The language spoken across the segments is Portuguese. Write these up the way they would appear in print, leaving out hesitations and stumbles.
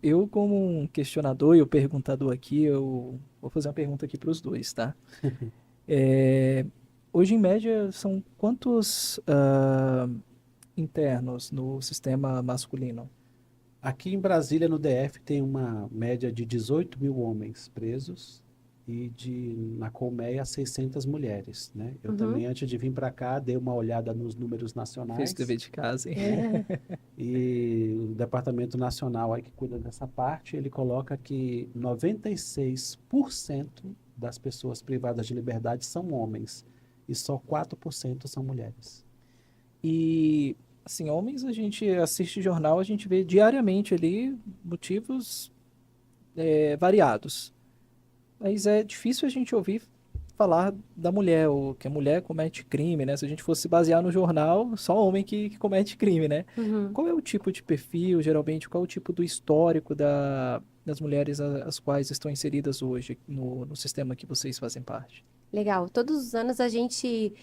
Eu como um questionador e o perguntador aqui, eu vou fazer uma pergunta aqui para os dois, tá? É, hoje, em média, são quantos internos no sistema masculino? Aqui em Brasília, no DF, tem uma média de 18 mil homens presos e na colmeia 600 mulheres, né? Eu Uhum. também, antes de vir para cá, dei uma olhada nos números Fez o nacionais, dever de casa, hein? né? E o Departamento Nacional aí que cuida dessa parte, ele coloca que 96% das pessoas privadas de liberdade são homens e só 4% são mulheres. E, assim, homens, a gente assiste jornal, a gente vê diariamente ali motivos variados. Mas é difícil a gente ouvir falar da mulher, ou que a mulher comete crime, né? Se a gente fosse se basear no jornal, só homem que comete crime, né? Uhum. Qual é o tipo de perfil, geralmente, qual é o tipo do histórico das mulheres as quais estão inseridas hoje no sistema que vocês fazem parte? Legal. Todos os anos a gente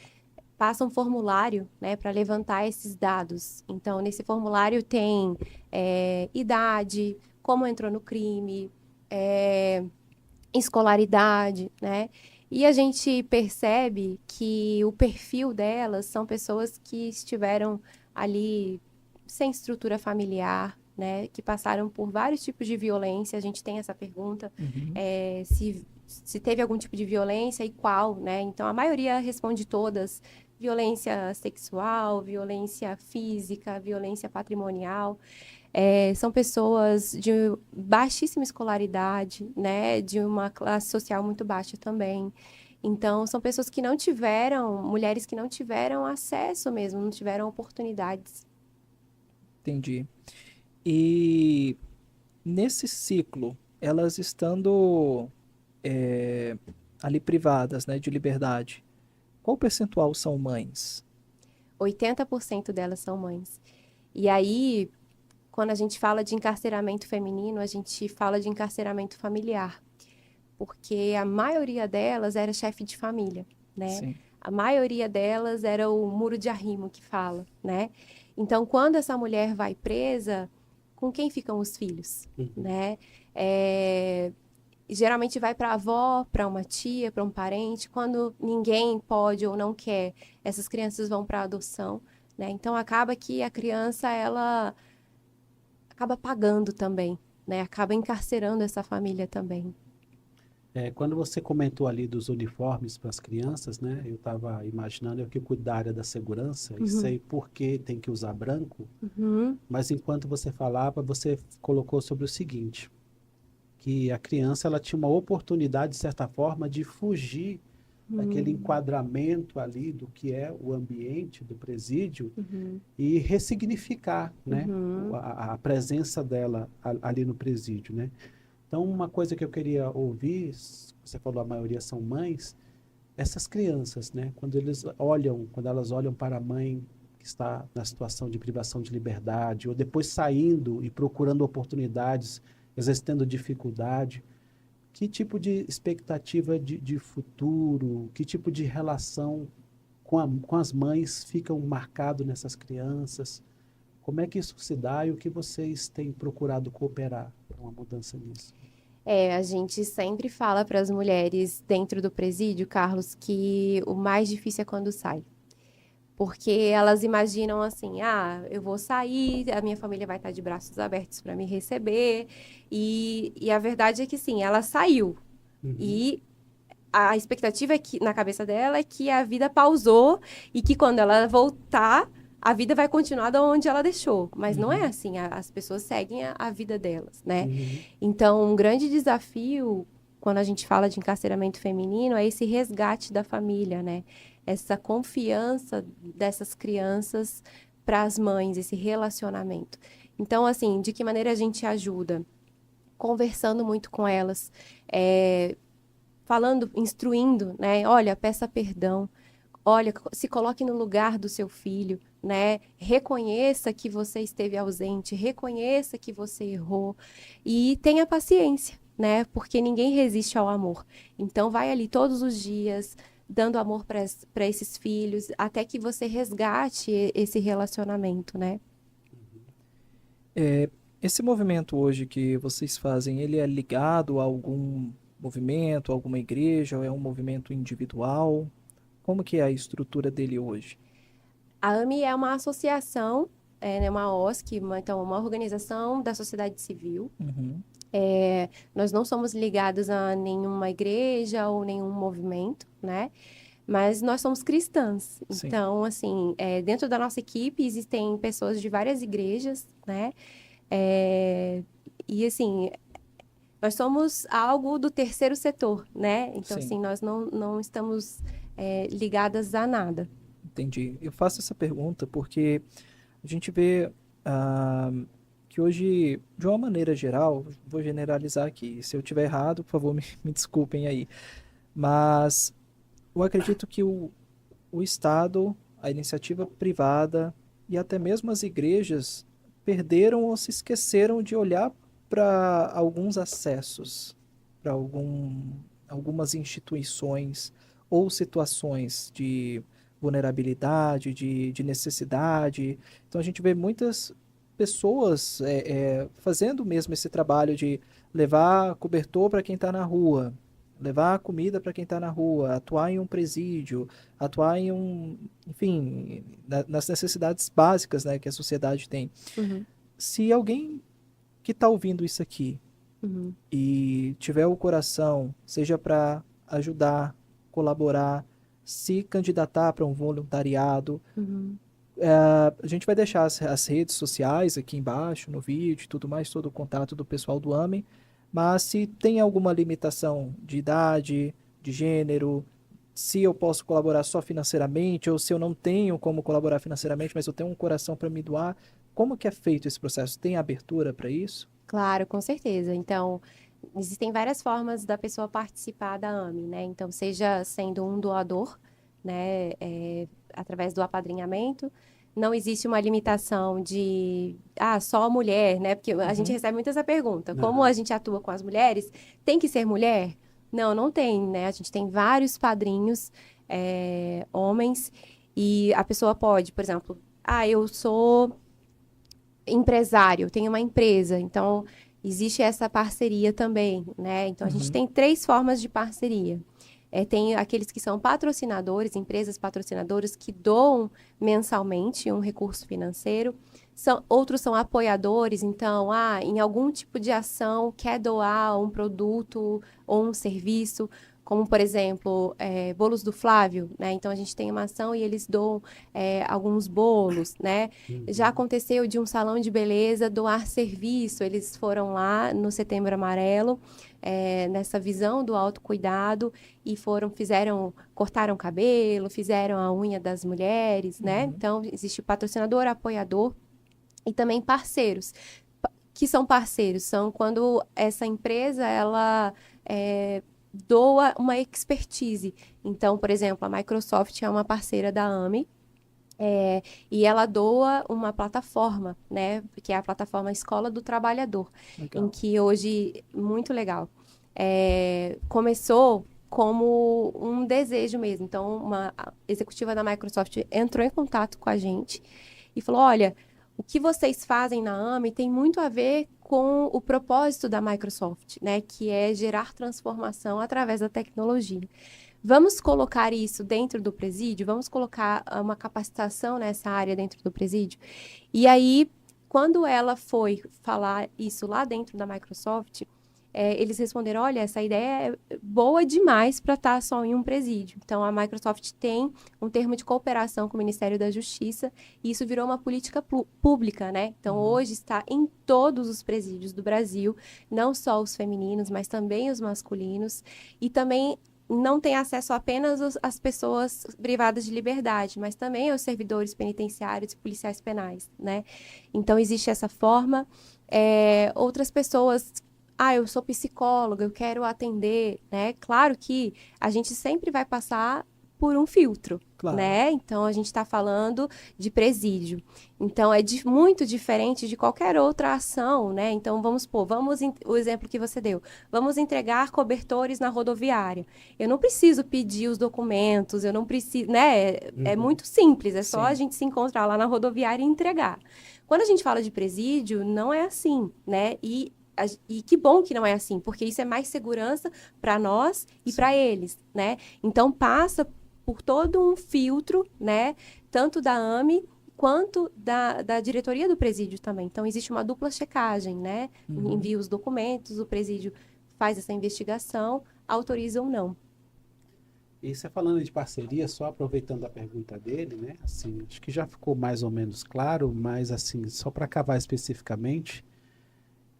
passa um formulário, né, para levantar esses dados. Então, nesse formulário tem idade, como entrou no crime, é, escolaridade, né? E a gente percebe que o perfil delas são pessoas que estiveram ali sem estrutura familiar, né? Que passaram por vários tipos de violência. A gente tem essa pergunta, Uhum. se teve algum tipo de violência e qual, né? Então, a maioria responde todas. Violência sexual, violência física, violência patrimonial. São pessoas de baixíssima escolaridade, né? De uma classe social muito baixa também. Então, são pessoas que não tiveram, mulheres que não tiveram acesso mesmo, não tiveram oportunidades. Entendi. E nesse ciclo, elas estando é, ali privadas, né, de liberdade, qual percentual são mães? 80% delas são mães. E aí, quando a gente fala de encarceramento feminino, a gente fala de encarceramento familiar, porque a maioria delas era chefe de família, né? Sim. A maioria delas era o muro de arrimo que fala, né? Então, quando essa mulher vai presa, com quem ficam os filhos, Uhum. né? É, geralmente vai para a avó, para uma tia, para um parente. Quando ninguém pode ou não quer, essas crianças vão para adoção, né? Então, acaba que a criança, ela acaba pagando também, né? Acaba encarcerando essa família também. Quando você comentou ali dos uniformes para as crianças, né? Eu estava imaginando, eu que cuido da área da segurança e Uhum, sei por que tem que usar branco, uhum, mas enquanto você falava, você colocou sobre o seguinte, que a criança ela tinha uma oportunidade, de certa forma, de fugir daquele uhum, enquadramento ali do que é o ambiente do presídio uhum, e ressignificar, né, uhum. a presença dela ali no presídio, né? Então, uma coisa que eu queria ouvir, você falou a maioria são mães, essas crianças, né, quando elas olham para a mãe que está na situação de privação de liberdade, ou depois saindo e procurando oportunidades, às vezes tendo dificuldade, que tipo de expectativa de futuro, que tipo de relação com as mães ficam marcado nessas crianças? Como é que isso se dá e o que vocês têm procurado cooperar para uma mudança nisso? A gente sempre fala para as mulheres dentro do presídio, Carlos, que o mais difícil é quando sai. Porque elas imaginam assim: ah, eu vou sair, a minha família vai estar de braços abertos para me receber. E a verdade é que sim, ela saiu. Uhum, E a expectativa é que, na cabeça dela, é que a vida pausou e que quando ela voltar, a vida vai continuar da onde ela deixou. Mas não é uhum, assim, as pessoas seguem a vida delas, né? uhum, Então, um grande desafio, quando a gente fala de encarceramento feminino, é esse resgate da família, né? Essa confiança dessas crianças para as mães, esse relacionamento. Então, assim, de que maneira a gente ajuda? Conversando muito com elas, é, falando, instruindo, né? Olha, peça perdão. Olha, se coloque no lugar do seu filho, né? Reconheça que você esteve ausente, reconheça que você errou e tenha paciência, né? Porque ninguém resiste ao amor. Então, vai ali todos os dias, dando amor para esses filhos, até que você resgate esse relacionamento, né? uhum. Esse movimento hoje que vocês fazem, ele é ligado a algum movimento, alguma igreja, ou é um movimento individual? Como que é a estrutura dele hoje? A AME é uma associação, né, uma OSC, então uma organização da sociedade civil. Uhum, Nós não somos ligados a nenhuma igreja ou nenhum movimento, né? Mas nós somos cristãs. sim. Então, assim, dentro da nossa equipe existem pessoas de várias igrejas, né? É, e, assim, nós somos algo do terceiro setor, né? Então, Sim. assim, nós não estamos ligadas a nada. Entendi. Eu faço essa pergunta porque a gente vê ah, que hoje, de uma maneira geral, vou generalizar aqui. Se eu tiver errado, por favor, me desculpem aí. Mas eu acredito que o Estado, a iniciativa privada e até mesmo as igrejas perderam ou se esqueceram de olhar para alguns acessos, para algumas instituições ou situações de vulnerabilidade, de necessidade. Então a gente vê muitas pessoas fazendo mesmo esse trabalho de levar cobertor para quem está na rua, levar comida para quem está na rua, atuar em um presídio, atuar em enfim, nas necessidades básicas, né, que a sociedade tem. Uhum, Se alguém que está ouvindo isso aqui uhum, e tiver o coração, seja para ajudar, colaborar, se candidatar para um voluntariado, uhum. a gente vai deixar as redes sociais aqui embaixo, no vídeo e tudo mais, todo o contato do pessoal do AME, mas se tem alguma limitação de idade, de gênero, se eu posso colaborar só financeiramente, ou se eu não tenho como colaborar financeiramente, mas eu tenho um coração para me doar, como que é feito esse processo? Tem abertura para isso? Claro, com certeza. Então, existem várias formas da pessoa participar da AME, né? Então, seja sendo um doador, né, através do apadrinhamento. Não existe uma limitação de, só mulher, né? Porque a gente Uhum. recebe muito essa pergunta. Como Aham. a gente atua com as mulheres, tem que ser mulher? Não, não tem, né? A gente tem vários padrinhos, homens, e a pessoa pode, por exemplo, eu sou empresário, tenho uma empresa, então existe essa parceria também, né? Então a gente Uhum. tem três formas de parceria. Tem aqueles que são patrocinadores, empresas patrocinadoras que doam mensalmente um recurso financeiro. Outros são apoiadores, então, em algum tipo de ação quer doar um produto ou um serviço, como, por exemplo, bolos do Flávio, né? Então, a gente tem uma ação e eles doam alguns bolos, né? Já Uhum. aconteceu de um salão de beleza doar serviço, eles foram lá no Setembro Amarelo, nessa visão do autocuidado e cortaram cabelo, fizeram a unha das mulheres, né? Uhum. Então, existe o patrocinador, apoiador e também parceiros. Que são parceiros? São quando essa empresa, ela doa uma expertise. Então, por exemplo, a Microsoft é uma parceira da AME, e ela doa uma plataforma, né? Que é a plataforma Escola do Trabalhador, em Legal. que hoje, muito legal, começou como um desejo mesmo. Então, uma executiva da Microsoft entrou em contato com a gente e falou: olha, o que vocês fazem na AME tem muito a ver com o propósito da Microsoft, né? Que é gerar transformação através da tecnologia. Vamos colocar isso dentro do presídio? Vamos colocar uma capacitação nessa área dentro do presídio? E aí, quando ela foi falar isso lá dentro da Microsoft, eles responderam: olha, essa ideia é boa demais para estar só em um presídio. Então, a Microsoft tem um termo de cooperação com o Ministério da Justiça e isso virou uma política pública, né? Então, Uhum. hoje está em todos os presídios do Brasil, não só os femininos, mas também os masculinos, e também não tem acesso apenas às pessoas privadas de liberdade, mas também aos servidores penitenciários e policiais penais, né? Então, existe essa forma. Outras pessoas, eu sou psicóloga, eu quero atender, né? Claro que a gente sempre vai passar por um filtro, Claro. né? Então, a gente está falando de presídio. Então, é muito diferente de qualquer outra ação, né? Então, vamos supor, o exemplo que você deu. Vamos entregar cobertores na rodoviária. Eu não preciso pedir os documentos, eu não preciso, né? É Uhum. muito simples, é só a Sim. gente se encontrar lá na rodoviária e entregar. Quando a gente fala de presídio, não é assim, né? E que bom que não é assim, porque isso é mais segurança para nós e para eles, né? Então passa por todo um filtro, né? Tanto da AME quanto da diretoria do presídio também. Então existe uma dupla checagem, né? Envia os documentos, o presídio faz essa investigação, autoriza ou não. E você falando de parceria, só aproveitando a pergunta dele, né? Assim, acho que já ficou mais ou menos claro, mas assim, só para cavar especificamente,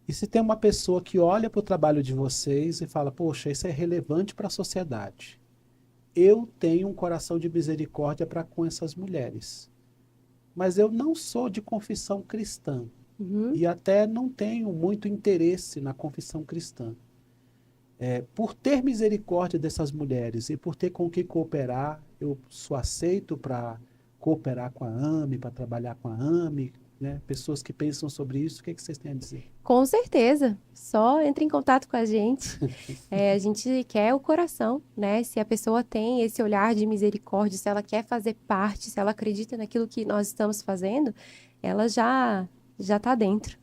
e se tem uma pessoa que olha para o trabalho de vocês e fala, poxa, isso é relevante para a sociedade. Eu tenho um coração de misericórdia para com essas mulheres. Mas eu não sou de confissão cristã. E até não tenho muito interesse na confissão cristã. Por ter misericórdia dessas mulheres e por ter com que cooperar, eu sou aceito para cooperar com a AME, para trabalhar com a AME, né? Pessoas que pensam sobre isso, o que vocês têm a dizer? Com certeza, só entre em contato com a gente. A gente quer o coração, né? Se a pessoa tem esse olhar de misericórdia, se ela quer fazer parte, se ela acredita naquilo que nós estamos fazendo, ela já está dentro.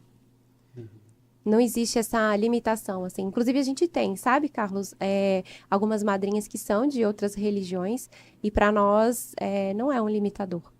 Não existe essa limitação, assim. Inclusive, a gente tem, sabe, Carlos, algumas madrinhas que são de outras religiões e para nós não é um limitador.